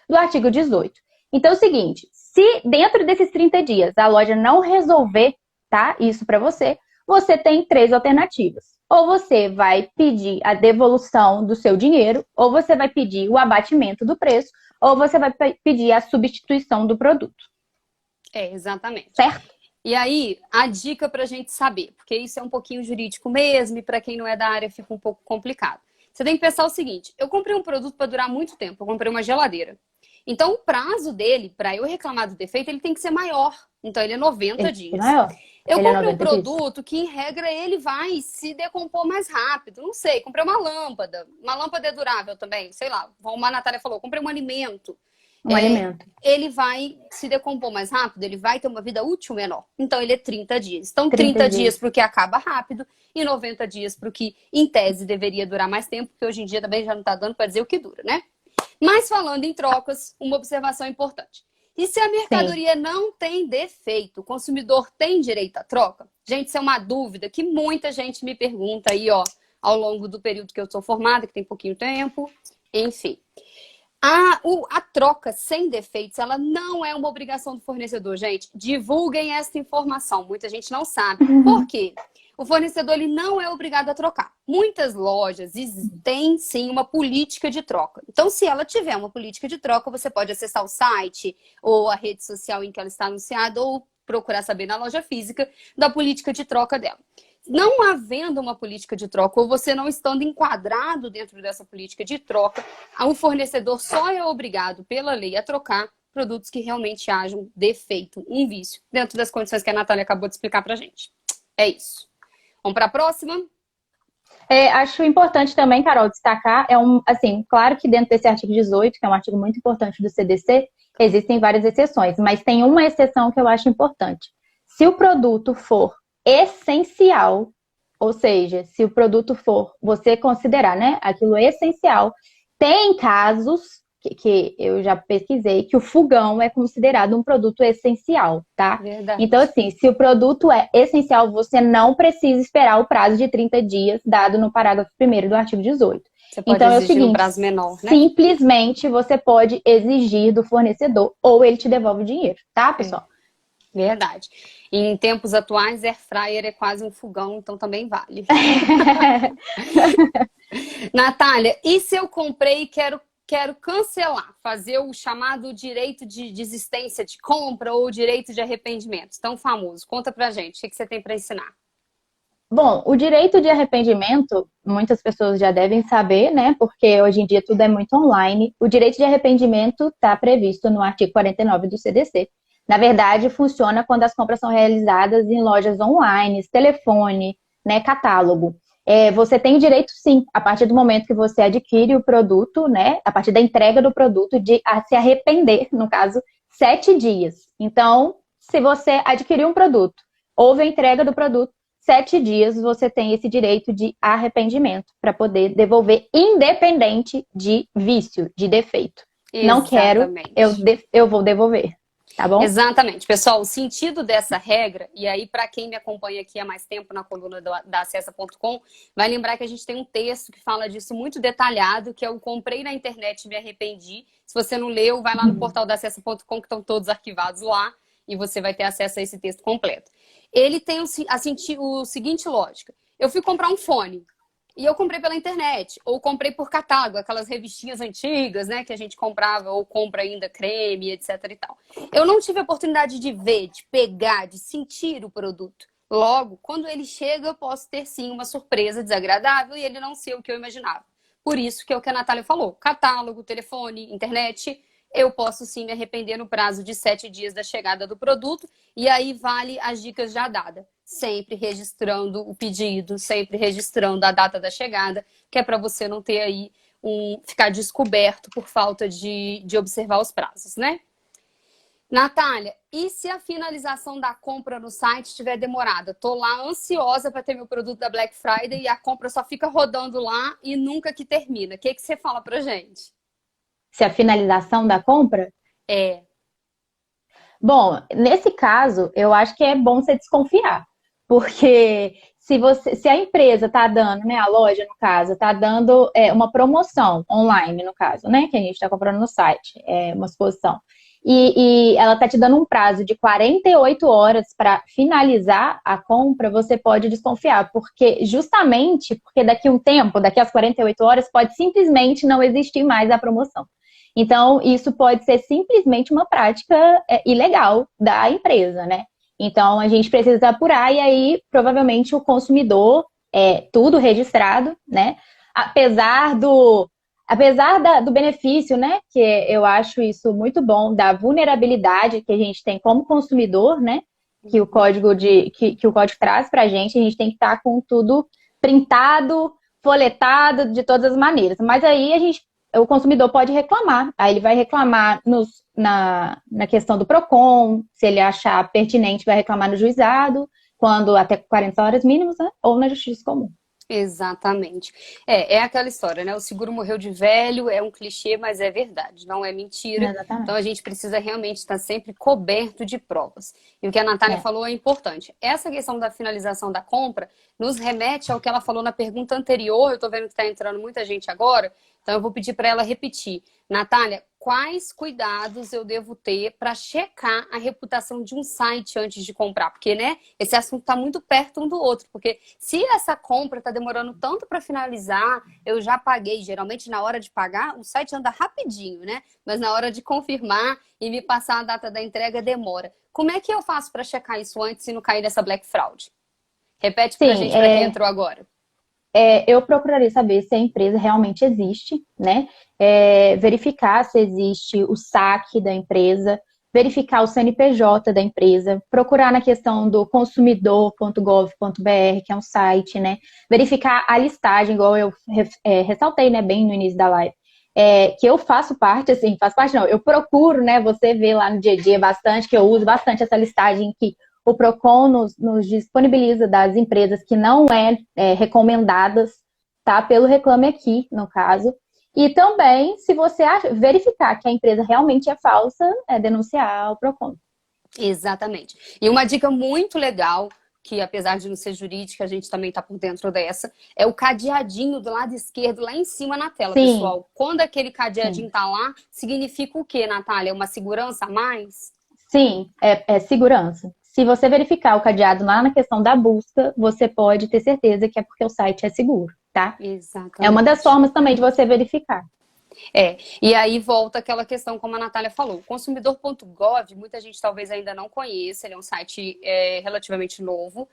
do artigo 18. Então é o seguinte, se dentro desses 30 dias a loja não resolver, tá, isso para você, você tem 3 alternativas. Ou você vai pedir a devolução do seu dinheiro, ou você vai pedir o abatimento do preço, ou você vai pedir a substituição do produto. Exatamente. Certo? E aí, a dica pra gente saber, porque isso é um pouquinho jurídico mesmo, e para quem não é da área fica um pouco complicado. Você tem que pensar o seguinte, eu comprei um produto para durar muito tempo, eu comprei uma geladeira. Então, o prazo dele, para eu reclamar do defeito, ele tem que ser maior. Então, ele é 90 dias. Maior. Eu comprei um produto que, em regra, ele vai se decompor mais rápido. Não sei, comprei uma lâmpada. Uma lâmpada é durável também, sei lá. Como a Natália falou, comprei um alimento. Alimento. Ele vai se decompor mais rápido, ele vai ter uma vida útil menor. Então, ele é 30 dias. Então, 30 dias para o que acaba rápido e 90 dias para o que, em tese, deveria durar mais tempo, porque hoje em dia também já não está dando para dizer o que dura, né? Mas, falando em trocas, uma observação importante. E se a mercadoria não tem defeito, o consumidor tem direito à troca? Gente, isso é uma dúvida que muita gente me pergunta aí, ó, ao longo do período que eu sou formada, que tem pouquinho tempo, enfim. A troca sem defeitos, ela não é uma obrigação do fornecedor, gente. Divulguem essa informação, muita gente não sabe. Por quê? O fornecedor ele não é obrigado a trocar. Muitas lojas têm, sim, uma política de troca. Então, se ela tiver uma política de troca, você pode acessar o site ou a rede social em que ela está anunciada ou procurar saber na loja física da política de troca dela. não havendo uma política de troca, ou você não estando enquadrado dentro dessa política de troca, o fornecedor só é obrigado pela lei a trocar produtos que realmente hajam defeito, um vício, dentro das condições que a Natália acabou de explicar pra gente. É isso. Vamos para a próxima? Acho importante também, Carol, destacar, assim, claro que dentro desse artigo 18, que é um artigo muito importante do CDC, existem várias exceções, mas tem uma exceção que eu acho importante. Se o produto for essencial, ou seja, se o produto for, você considerar, né, aquilo essencial, tem casos que eu já pesquisei que o fogão é considerado um produto essencial, tá? Verdade. Então, assim, se o produto é essencial, você não precisa esperar o prazo de 30 dias dado no parágrafo 1º do artigo 18. Você pode então, é o exigir seguinte, um prazo menor, né? simplesmente você pode exigir do fornecedor ou ele te devolve o dinheiro, tá, pessoal? Verdade. E em tempos atuais, air fryer é quase um fogão, então também vale. Natália, e se eu comprei e quero cancelar, fazer o chamado direito de desistência de compra ou direito de arrependimento, tão famoso? Conta pra gente, o que você tem para ensinar? Bom, o direito de arrependimento, muitas pessoas já devem saber, né? Porque hoje em dia tudo é muito online. O direito de arrependimento está previsto no artigo 49 do CDC. Na verdade, funciona quando as compras são realizadas em lojas online, telefone, né, catálogo. Você tem o direito, sim, a partir do momento que você adquire o produto, né, a partir da entrega do produto, de se arrepender, no caso, 7 dias. Então, se você adquiriu um produto, houve a entrega do produto, 7 dias você tem esse direito de arrependimento para poder devolver, independente de vício, de defeito. Não quero, eu vou devolver. Tá bom? Exatamente. Pessoal, o sentido dessa regra, e aí para quem me acompanha aqui há mais tempo na coluna da Acessa.com, vai lembrar que a gente tem um texto que fala disso muito detalhado, que é o comprei na internet e me arrependi. Se você não leu, vai lá no portal da Acessa.com, que estão todos arquivados lá, e você vai ter acesso a esse texto completo. Ele tem o seguinte lógica. Eu fui comprar um fone. E eu comprei pela internet, ou comprei por catálogo, aquelas revistinhas antigas, né, que a gente comprava, ou compra ainda creme, etc e tal. Eu não tive a oportunidade de ver, de pegar, de sentir o produto. Logo, quando ele chega, eu posso ter sim uma surpresa desagradável e ele não ser o que eu imaginava. Por isso que é o que a Natália falou, catálogo, telefone, internet, eu posso sim me arrepender no prazo de 7 dias da chegada do produto, e aí vale as dicas já dadas. Sempre registrando o pedido, sempre registrando a data da chegada, que é para você não ter aí ficar descoberto por falta de observar os prazos, né? Natália, e se a finalização da compra no site estiver demorada? Tô lá ansiosa para ter meu produto da Black Friday e a compra só fica rodando lá e nunca que termina. O que você fala pra gente? Se a finalização da compra? Bom, nesse caso, eu acho que é bom você desconfiar. Porque se a empresa está dando, né, a loja, no caso, está dando uma promoção online, no caso, né, que a gente está comprando no site, uma exposição, e ela está te dando um prazo de 48 horas para finalizar a compra, você pode desconfiar, justamente porque daqui a um tempo, daqui às 48 horas, pode simplesmente não existir mais a promoção. Então, isso pode ser simplesmente uma prática ilegal da empresa, né? Então, a gente precisa apurar e aí, provavelmente, o consumidor, tudo registrado, né? Apesar do benefício, né? Que eu acho isso muito bom, da vulnerabilidade que a gente tem como consumidor, né? Que o código que o código traz pra gente tem que estar com tudo printado, folhetado, de todas as maneiras. Mas aí o consumidor pode reclamar. Aí ele vai reclamar na questão do PROCON, se ele achar pertinente, vai reclamar no juizado, quando até 40 horas mínimas, né? Ou na justiça comum. Exatamente. É aquela história, né? O seguro morreu de velho, é um clichê, mas é verdade, não é mentira. Exatamente. Então a gente precisa realmente estar sempre coberto de provas. E o que a Natália falou é importante. Essa questão da finalização da compra nos remete ao que ela falou na pergunta anterior. Eu tô vendo que está entrando muita gente agora, então eu vou pedir para ela repetir. Natália, quais cuidados eu devo ter para checar a reputação de um site antes de comprar? Porque, né, esse assunto está muito perto um do outro. Porque se essa compra está demorando tanto para finalizar, eu já paguei. Geralmente, na hora de pagar, o site anda rapidinho, né? Mas na hora de confirmar e me passar a data da entrega, demora. Como é que eu faço para checar isso antes e não cair nessa Black Fraud? Repete pra Sim, gente, pra quem entrou agora. eu procuraria saber se a empresa realmente existe, né? Verificar se existe o saque da empresa, verificar o CNPJ da empresa, procurar na questão do consumidor.gov.br, que é um site, né? Verificar a listagem, igual eu ressaltei, né, bem no início da live. Que eu faço parte, assim, faço parte não, eu procuro, né? Você vê lá no dia a dia bastante, que eu uso bastante essa listagem que o Procon nos disponibiliza das empresas que não recomendadas, tá? Pelo Reclame Aqui, no caso. E também, se você verificar que a empresa realmente é falsa, denunciar ao Procon. Exatamente. E uma dica muito legal, que apesar de não ser jurídica, a gente também está por dentro dessa, é o cadeadinho do lado esquerdo, lá em cima na tela, Sim, pessoal. Quando aquele cadeadinho sim. tá lá, significa o quê, Natália? Uma segurança a mais? Sim, é segurança. Se você verificar o cadeado lá na questão da busca, você pode ter certeza que é porque o site é seguro, tá? É uma das Exatamente. formas também de você verificar. E aí volta aquela questão, como a Natália falou. O consumidor.gov, muita gente talvez ainda não conheça, ele é um site relativamente novo,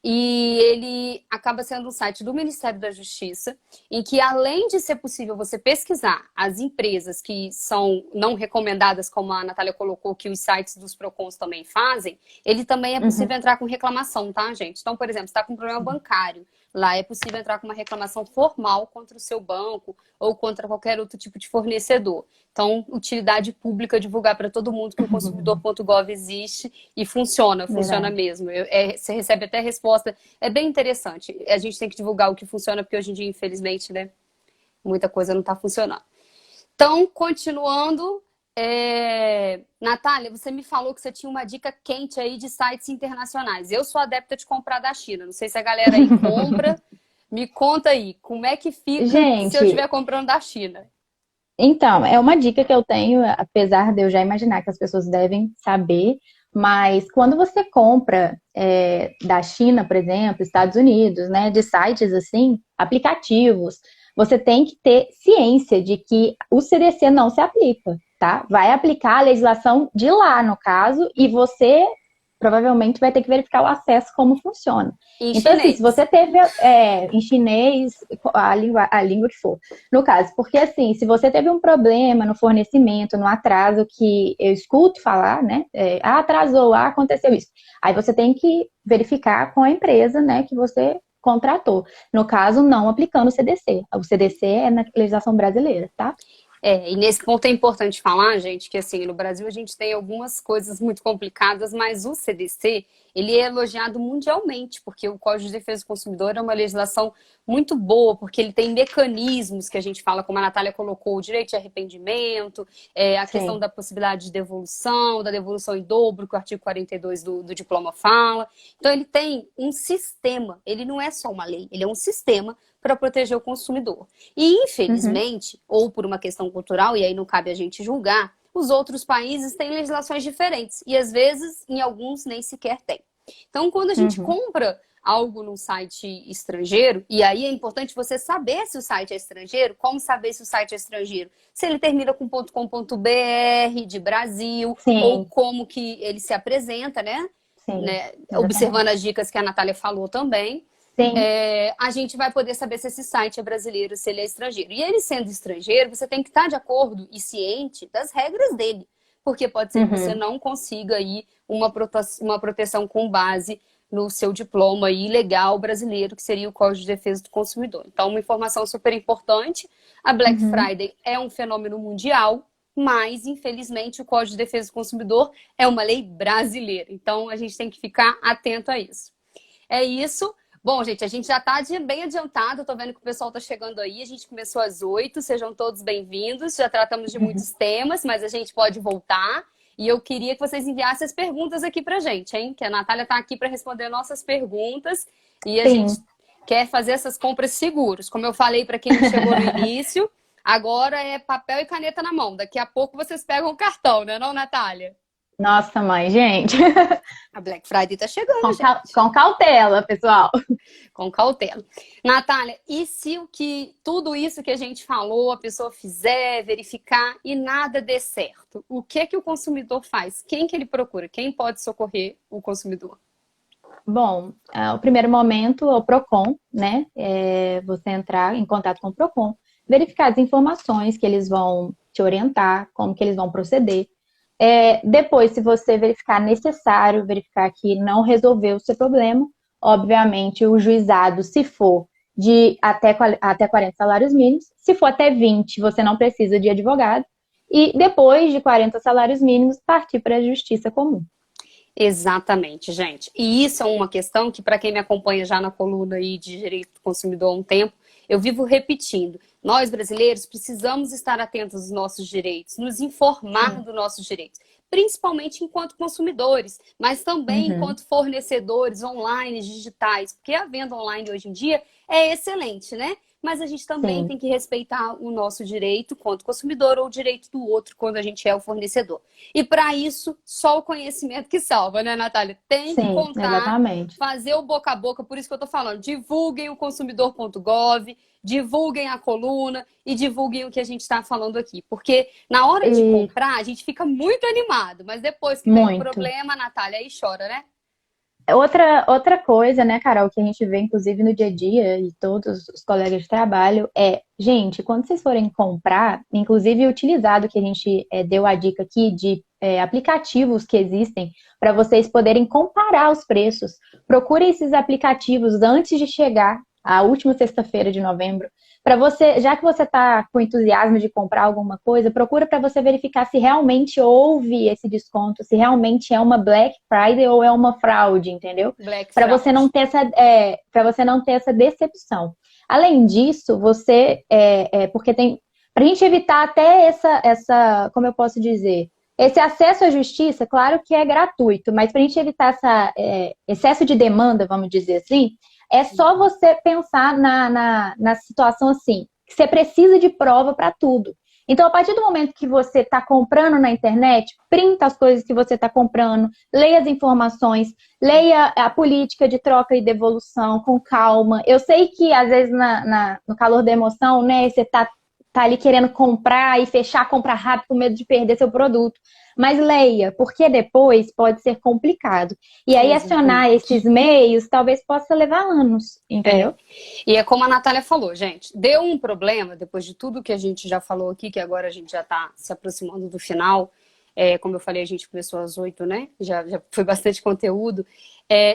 e ele acaba sendo um site do Ministério da Justiça, em que além de ser possível você pesquisar as empresas que são não recomendadas, como a Natália colocou, que os sites dos Procons também fazem, ele também é possível entrar com reclamação, tá, gente? Então, por exemplo, você está com um problema bancário, lá é possível entrar com uma reclamação formal contra o seu banco ou contra qualquer outro tipo de fornecedor. Então, utilidade pública divulgar para todo mundo que o consumidor.gov existe e funciona Verdade. mesmo. Você recebe até resposta. É bem interessante. A gente tem que divulgar o que funciona, porque hoje em dia, infelizmente, né, muita coisa não está funcionando. Então, continuando, Natália, você me falou que você tinha uma dica quente aí de sites internacionais. Eu sou adepta de comprar da China. Não sei se a galera aí compra. Me conta aí, como é que fica se eu Gente, estiver comprando da China? então, é uma dica que eu tenho, apesar de eu já imaginar que as pessoas devem saber, mas quando você compra da China, por exemplo, Estados Unidos, né, de sites assim, aplicativos, você tem que ter ciência de que o CDC não se aplica, tá? Vai aplicar a legislação de lá, no caso, e você provavelmente vai ter que verificar o acesso, como funciona. Em Então, assim, se chinês. você teve em chinês, a língua que for, no caso, porque assim, se você teve um problema no fornecimento, no atraso, que eu escuto falar, né? Atrasou, aconteceu isso. Aí você tem que verificar com a empresa, né, que você contratou. No caso, não aplicando o CDC. O CDC é na legislação brasileira, tá? E nesse ponto é importante falar, gente, que assim, no Brasil a gente tem algumas coisas muito complicadas, mas o CDC, ele é elogiado mundialmente, porque o Código de Defesa do Consumidor é uma legislação muito boa, porque ele tem mecanismos que a gente fala, como a Natália colocou, o direito de arrependimento, a questão Sim. da possibilidade de devolução, da devolução em dobro, que o artigo 42 do diploma fala. Então ele tem um sistema, ele não é só uma lei, ele é um sistema para proteger o consumidor. E, Uhum. infelizmente, ou por uma questão cultural, e aí não cabe a gente julgar, os outros países têm legislações diferentes. E, às vezes, em alguns, nem sequer tem. Então, quando a gente Uhum. compra algo num site estrangeiro, e aí é importante você saber se o site é estrangeiro, como saber se o site é estrangeiro? Se ele termina com .com.br de Brasil, ou Sim, como que ele se apresenta, né? sim, Observando exatamente. as dicas que a Natália falou também. Sim. A gente vai poder saber se esse site é brasileiro, se ele é estrangeiro. E ele sendo estrangeiro, você tem que estar de acordo e ciente das regras dele. Porque pode ser que você Uhum. não consiga aí uma proteção com base no seu diploma aí legal brasileiro, que seria o Código de Defesa do Consumidor. Então, uma informação super importante. A Black Uhum. Friday é um fenômeno mundial, mas, infelizmente, o Código de Defesa do Consumidor é uma lei brasileira. Então, a gente tem que ficar atento a isso. É isso. Bom, gente, a gente já está bem adiantado. Estou vendo que o pessoal está chegando aí. A gente começou às 8. Sejam todos bem-vindos. Já tratamos de muitos temas, mas a gente pode voltar. E eu queria que vocês enviassem as perguntas aqui para a gente, hein? Que a Natália está aqui para responder nossas perguntas. E a gente Sim. quer fazer essas compras seguras. Como eu falei para quem chegou no início, agora é papel e caneta na mão. Daqui a pouco vocês pegam o cartão, né, não, Natália? Nossa, mãe, gente. A Black Friday tá chegando, gente. Com cautela, pessoal. Com cautela. Natália, e se tudo isso que a gente falou, a pessoa fizer, verificar e nada dê certo? O que que o consumidor faz? Quem que ele procura? Quem pode socorrer o consumidor? Bom, o primeiro momento é o Procon, né? Você entrar em contato com o Procon, verificar as informações que eles vão te orientar, como que eles vão proceder. Depois, se você verificar necessário, verificar que não resolveu o seu problema, obviamente o juizado, se for de até 40 salários mínimos, se for até 20, você não precisa de advogado, e depois de 40 salários mínimos, partir para a justiça comum. Exatamente, gente. E isso é uma questão que, para quem me acompanha já na coluna aí de direito do consumidor há um tempo, eu vivo repetindo. Nós, brasileiros, precisamos estar atentos aos nossos direitos, nos informar dos nossos direitos, principalmente enquanto consumidores, mas também enquanto fornecedores online, digitais, porque a venda online hoje em dia é excelente, né? Mas a gente também tem que respeitar o nosso direito quanto consumidor ou o direito do outro quando a gente é o fornecedor. E para isso, só o conhecimento que salva, né, Natália? Tem que contar, exatamente. fazer o boca a boca, por isso que eu tô falando. Divulguem o consumidor.gov, divulguem a coluna e divulguem o que a gente está falando aqui. Porque na hora de comprar, a gente fica muito animado, mas depois que vem o problema, Natália, aí chora, né? Outra coisa, né, Carol, que a gente vê, inclusive, no dia a dia, e todos os colegas de trabalho, gente, quando vocês forem comprar, inclusive utilizado, que a gente deu a dica aqui de aplicativos que existem para vocês poderem comparar os preços. Procurem esses aplicativos antes de chegar à última sexta-feira de novembro, para você, já que você está com entusiasmo de comprar alguma coisa, procura para você verificar se realmente houve esse desconto, se realmente é uma Black Friday ou é uma fraude, entendeu? Para você não ter essa decepção. Além disso, porque para a gente evitar até essa, como eu posso dizer, esse acesso à justiça, claro que é gratuito, mas para a gente evitar esse excesso de demanda, vamos dizer assim, é só você pensar na situação assim, que você precisa de prova para tudo. Então, a partir do momento que você está comprando na internet, printa as coisas que você está comprando, leia as informações, leia a política de troca e devolução com calma. Eu sei que, às vezes, no calor da emoção, né, você tá ali querendo comprar e fechar, comprar rápido com medo de perder seu produto. Mas leia, porque depois pode ser complicado. E aí acionar esses meios talvez possa levar anos, entendeu? E é como a Natália falou, gente, deu um problema, depois de tudo que a gente já falou aqui, que agora a gente já está se aproximando do final, como eu falei, a gente começou às 8, né? Já foi bastante conteúdo.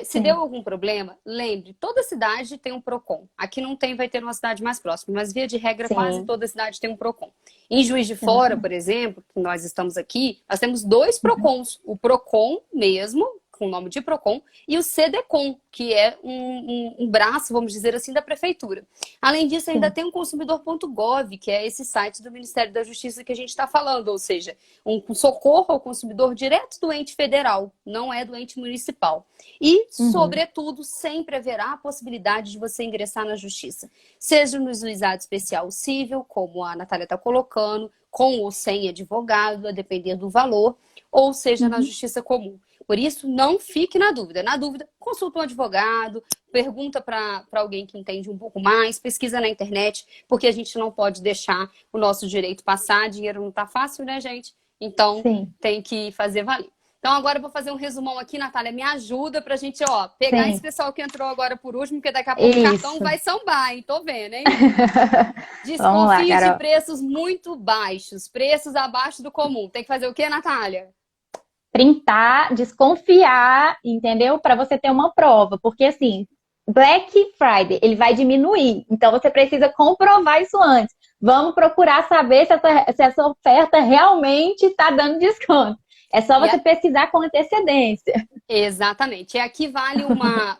Se deu algum problema, lembre, toda cidade tem um PROCON. Aqui não tem, vai ter uma cidade mais próxima, mas via de regra, quase toda cidade tem um PROCON. Em Juiz de Fora, por exemplo, que nós estamos aqui, nós temos 2 PROCONs. O PROCON mesmo, com o nome de PROCON, e o CDCOM, que é um braço, vamos dizer assim, da prefeitura. Além disso, ainda tem o consumidor.gov, que é esse site do Ministério da Justiça que a gente está falando, ou seja, um socorro ao consumidor direto do ente federal, não é do ente municipal. E, sobretudo, sempre haverá a possibilidade de você ingressar na justiça, seja no juizado especial civil, como a Natália está colocando, com ou sem advogado, a depender do valor, ou seja, na justiça comum. Por isso, não fique na dúvida. Na dúvida, consulta um advogado, pergunta para alguém que entende um pouco mais, pesquisa na internet, porque a gente não pode deixar o nosso direito passar. Dinheiro não tá fácil, né, gente? Então, tem que fazer valer. Então, agora eu vou fazer um resumão aqui, Natália. Me ajuda pra gente, pegar esse pessoal que entrou agora por último, porque daqui a pouco o cartão vai sambar, hein? Tô vendo, hein? Desconfie de preços muito baixos, preços abaixo do comum. Tem que fazer o quê, Natália? Printar, desconfiar, entendeu? Para você ter uma prova. Porque, assim, Black Friday, ele vai diminuir. Então, você precisa comprovar isso antes. Vamos procurar saber se essa oferta realmente está dando desconto. É só você pesquisar com antecedência. Exatamente. E aqui vale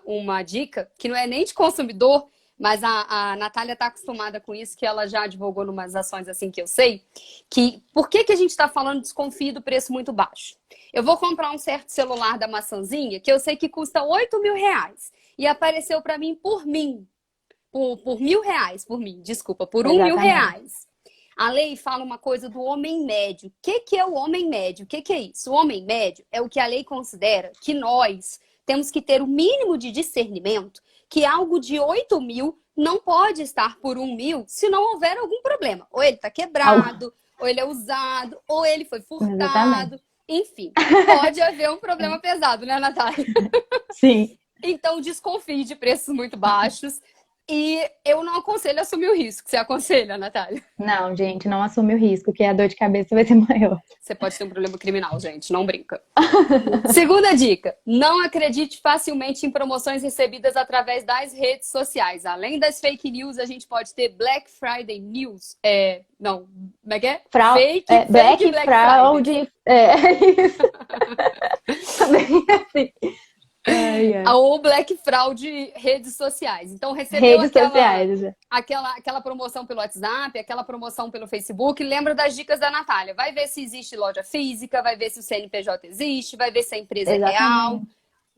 uma dica, que não é nem de consumidor, mas a Natália está acostumada com isso, que ela já advogou em umas ações assim que eu sei, que por que a gente está falando desconfio do preço muito baixo? Eu vou comprar um certo celular da maçãzinha, que eu sei que custa 8 mil reais, e apareceu para mim por R$1.000 mil reais. A lei fala uma coisa do homem médio. O que é o homem médio? O que é isso? O homem médio é o que a lei considera que nós temos que ter o mínimo de discernimento que algo de 8 mil não pode estar por 1 mil se não houver algum problema. Ou ele está quebrado, ou ele é usado, ou ele foi furtado. Enfim, pode haver um problema pesado, né, Natália? Sim. Então, desconfie de preços muito baixos. E eu não aconselho assumir o risco. Você aconselha, Natália? Não, gente, não assume o risco, que a dor de cabeça vai ser maior. Você pode ter um problema criminal, gente. Não brinca. Segunda dica. Não acredite facilmente em promoções recebidas através das redes sociais. Além das fake news, a gente pode ter Black Friday News. Não, como é que é? Black Fraud. Isso. Também é assim. Ou Black Fraud redes sociais. Então, recebeu Redes sociais. aquela promoção pelo WhatsApp, aquela promoção pelo Facebook. Lembra das dicas da Natália. Vai ver se existe loja física, vai ver se o CNPJ existe, vai ver se a empresa é real.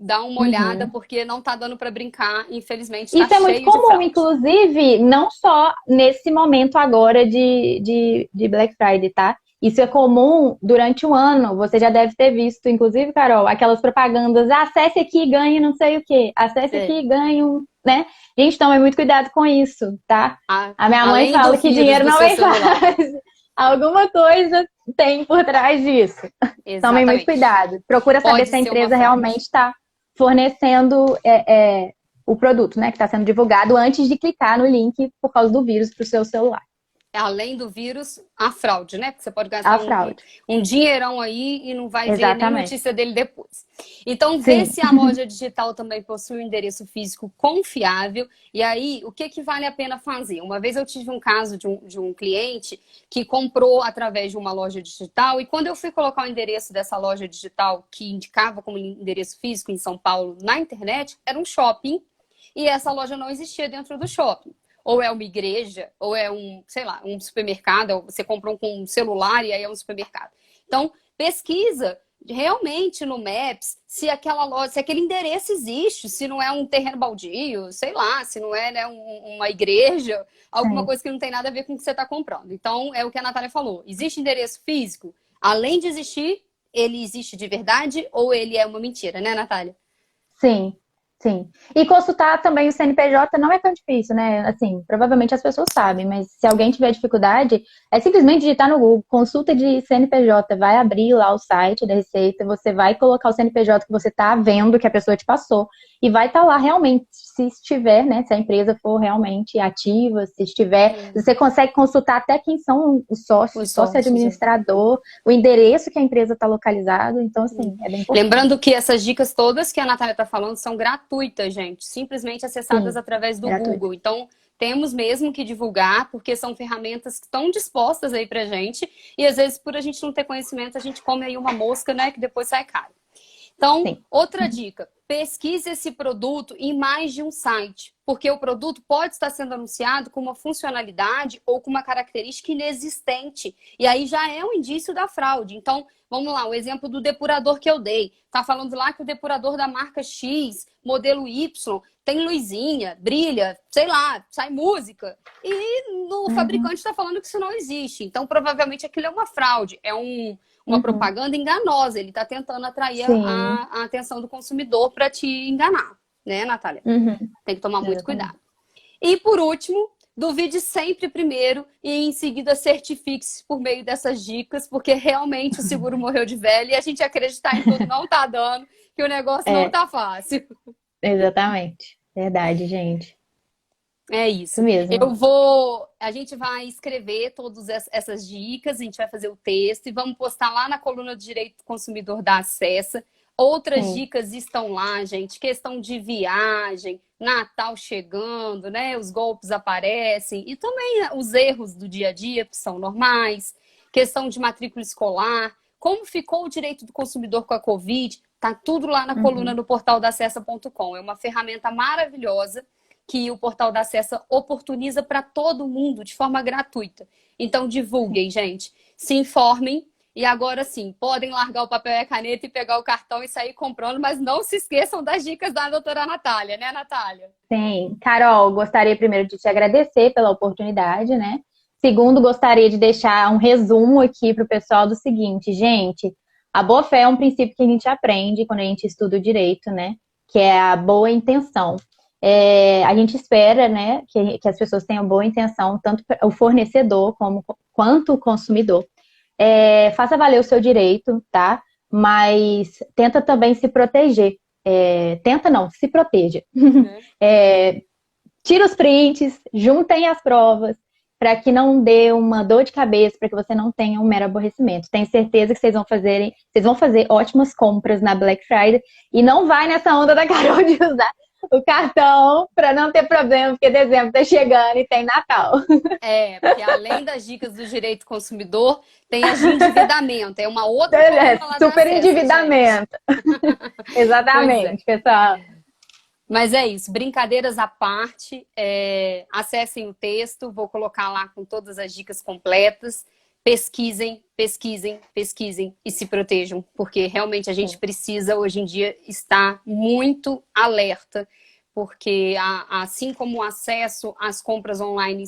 Dá uma olhada, porque não tá dando para brincar, infelizmente. Tá Isso é muito comum, inclusive, não só nesse momento agora de Black Friday, tá? Isso é comum durante o ano. Você já deve ter visto, inclusive, Carol, aquelas propagandas, acesse aqui e ganhe não sei o quê. Acesse aqui e ganhe né? Gente, tome muito cuidado com isso, tá? A minha mãe fala que dinheiro não é fácil. Alguma coisa tem por trás disso. Exatamente. Tomem muito cuidado. Procura saber se a empresa realmente está fornecendo o produto, né? Que está sendo divulgado antes de clicar no link por causa do vírus para o seu celular. Além do vírus, a fraude, né? Porque você pode gastar um dinheirão aí e não vai ver nem notícia dele depois. Então, vê se a loja digital também possui um endereço físico confiável. E aí, o que vale a pena fazer? Uma vez eu tive um caso de um cliente que comprou através de uma loja digital, e quando eu fui colocar o endereço dessa loja digital, que indicava como endereço físico em São Paulo na internet, era um shopping, e essa loja não existia dentro do shopping. Ou é uma igreja, ou é um supermercado, você comprou um celular e aí é um supermercado. Então, pesquisa realmente no Maps se aquela loja, se aquele endereço existe, se não é um terreno baldio, sei lá, se não é, né, uma igreja, alguma coisa que não tem nada a ver com o que você está comprando. Então, é o que a Natália falou. Existe endereço físico? Além de existir, ele existe de verdade ou ele é uma mentira, né, Natália? Sim. Sim. E consultar também o CNPJ não é tão difícil, né? Assim, provavelmente as pessoas sabem, mas se alguém tiver dificuldade, é simplesmente digitar no Google, consulta de CNPJ, vai abrir lá o site da Receita, você vai colocar o CNPJ que você tá vendo que a pessoa te passou e vai estar lá realmente, se estiver, né? Se a empresa for realmente ativa, se estiver, você consegue consultar até quem são os sócios, sócio administrador, o endereço que a empresa está localizado, então assim, é bem importante. Lembrando que essas dicas todas que a Natália está falando são gratuitas, gente, simplesmente acessadas através do Google. Então, temos mesmo que divulgar, porque são ferramentas que estão dispostas aí pra gente, e às vezes, por a gente não ter conhecimento, a gente come aí uma mosca, né, que depois sai caro. Então, outra dica, pesquise esse produto em mais de um site, porque o produto pode estar sendo anunciado com uma funcionalidade ou com uma característica inexistente, e aí já é um indício da fraude. Então, vamos lá, o exemplo do depurador que eu dei. Tá falando lá que o depurador da marca X, modelo Y, tem luzinha, brilha, sei lá, sai música. E o fabricante está falando que isso não existe. Então, provavelmente, aquilo é uma fraude, é uma propaganda enganosa. Ele está tentando atrair a atenção do consumidor para te enganar, né, Natália? Tem que tomar muito cuidado. E, por último, duvide sempre primeiro e em seguida certifique-se por meio dessas dicas, porque realmente o seguro morreu de velho e a gente acreditar em tudo não tá dando, que o negócio não tá fácil. Exatamente. Verdade, gente. É isso mesmo. A gente vai escrever todas essas dicas, a gente vai fazer o texto e vamos postar lá na coluna do Direito do Consumidor da Acessa. Outras dicas estão lá, gente. Questão de viagem, Natal chegando, né? Os golpes aparecem. E também os erros do dia a dia, que são normais. Questão de matrícula escolar. Como ficou o direito do consumidor com a Covid? Tá tudo lá na coluna do portal da Acessa.com. É uma ferramenta maravilhosa que o portal da Acessa oportuniza para todo mundo de forma gratuita. Então, divulguem, gente. Se informem. E agora sim, podem largar o papel e a caneta e pegar o cartão e sair comprando, mas não se esqueçam das dicas da doutora Natália, né, Natália? Sim. Carol, gostaria primeiro de te agradecer pela oportunidade, né? Segundo, gostaria de deixar um resumo aqui para o pessoal do seguinte, gente, a boa-fé é um princípio que a gente aprende quando a gente estuda o direito, né? Que é a boa intenção. A gente espera, né, que as pessoas tenham boa intenção, tanto o fornecedor quanto o consumidor. Faça valer o seu direito, tá? Mas tenta também se proteger, tenta não, se proteja. Tira os prints, juntem as provas, para que não dê uma dor de cabeça, para que você não tenha um mero aborrecimento. Tenho certeza que vocês vão fazer ótimas compras na Black Friday e não vai nessa onda da Carol de usar o cartão para não ter problema, porque dezembro tá chegando e tem Natal. Porque além das dicas do direito consumidor, tem as de endividamento. É uma outra forma lá super da endividamento. Exatamente, pessoal. Mas é isso, brincadeiras à parte, acessem o texto, vou colocar lá com todas as dicas completas, pesquisem, pesquisem, pesquisem e se protejam, porque realmente a gente precisa hoje em dia estar muito alerta, porque assim como o acesso às compras online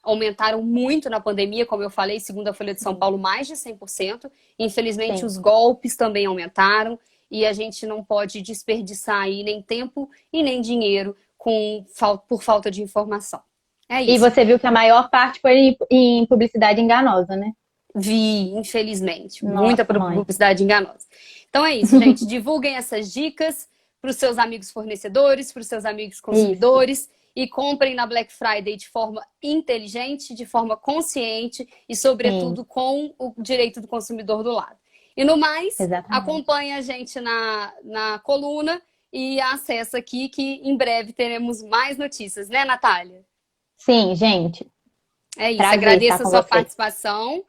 aumentaram muito na pandemia, como eu falei, segundo a Folha de São Paulo, mais de 100%, infelizmente os golpes também aumentaram, e a gente não pode desperdiçar aí nem tempo e nem dinheiro por falta de informação. É isso. E você viu que a maior parte foi em publicidade enganosa, né? Vi, infelizmente. Nossa, muita publicidade enganosa. Então é isso, gente. Divulguem essas dicas para os seus amigos fornecedores, para os seus amigos consumidores e comprem na Black Friday de forma inteligente, de forma consciente e, sobretudo, com o direito do consumidor do lado. E no mais, acompanhe a gente na coluna e acessa aqui que em breve teremos mais notícias, né, Natália? Sim, gente. É isso, agradeço a sua participação,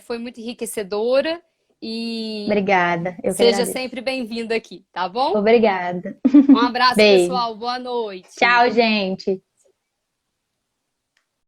foi muito enriquecedora e obrigada. Seja sempre bem-vinda aqui, tá bom? Obrigada. Um abraço, pessoal, boa noite. Tchau, gente.